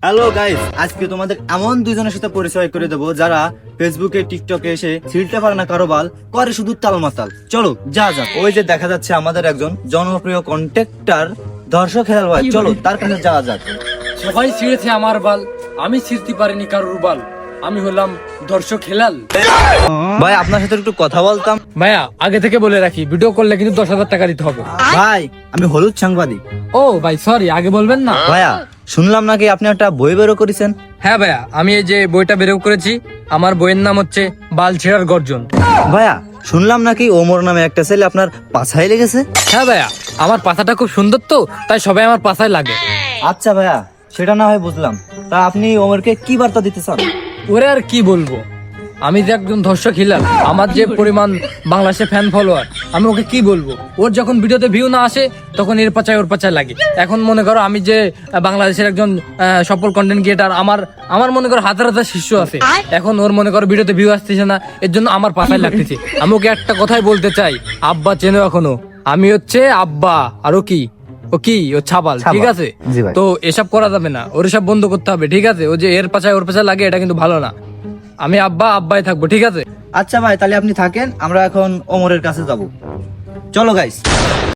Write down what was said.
Hello guys, আজকে তোমাদের এমন দুইজনের সাথে পরিচয় করে দেবো যারা ফেসবুকে টিকটকে এসে ছিলতে পারে না কারো বাল, করে শুধু তালমাতাল। চলো যা যাক। ওই যে দেখা যাচ্ছে আমাদের একজন জনপ্রিয় কন্টেক্টর দর্শক হেলাল ভাই, চলো তার কাছে যাওয়া যাক। সবাই ছিঁড়েছে আমার বাল, আমি ছিঁড়তে পারিনি কারোর বাল। আমি হলাম দর্শক হেলাল। ভাই আপনার সাথে একটু কথা বলতাম। ভাইয়া আগে থেকে বলে রাখি, ভিডিও করলে কিন্তু 10,000 টাকা দিতে হবে। ভাই আমি হলুদ সাংবাদিক। ও ভাই সরি, আগে বলবেন না। ভাইয়া শুনলাম নাকি আপনি একটা বই বেরো করেছেন। হ্যাঁ ভাইয়া, আমি এই যে বইটা বের করেছি, আমার বইয়ের নাম হচ্ছে বাল ছেঁড়ার গর্জন। ভাইয়া শুনলাম নাকি ওমর নামে একটা ছেলে আপনার পাছায় লেগেছে। হ্যাঁ ভাইয়া, আমার পাছাটা খুব সুন্দর তো, তাই সবাই আমার পাছায় লাগে। আচ্ছা ভাইয়া, সেটা না হয় বুঝলাম, তা আপনি ওমরকে কি বার্তা দিতে চান? ওরে আর কি বলবো, আমি যে একজন দর্শক হিলাল, আমার যে পরিমাণ বাংলাদেশে ফ্যান ফলোয়ার, আমি ওকে কি বলবো। ওর যখন ভিডিওতে ভিউ না আসে তখন এর পাচায় ওর পাচায় লাগে। এখন মনে করো আমি যে বাংলাদেশের একজন সফল কন্টেন্ট ক্রিয়েটার, আমার মনে করো হাজার হাজার শিষ্য আছে। এখন ওর মনে করো ভিডিওতে ভিউ আসতেছে না, এর জন্য আমার পাছায় লাগতেছে। আমি ওকে একটা কথাই বলতে চাই, আব্বা চেনো এখনো, আমি হচ্ছে আব্বা। আরো কি ও ছাবাল, ঠিক আছে? জি ভাই। তো এসব করা যাবে না, ওর সব বন্ধ করতে হবে, ঠিক আছে? ও যে এর পাছায় ওর পাছায় লাগে, এটা কিন্তু ভালো না। আমি আব্বাই থাকবো, ঠিক আছে? আচ্ছা ভাই, তাহলে আপনি থাকেন, আমরা এখন ওমরের কাছে যাব। চলো গাইস।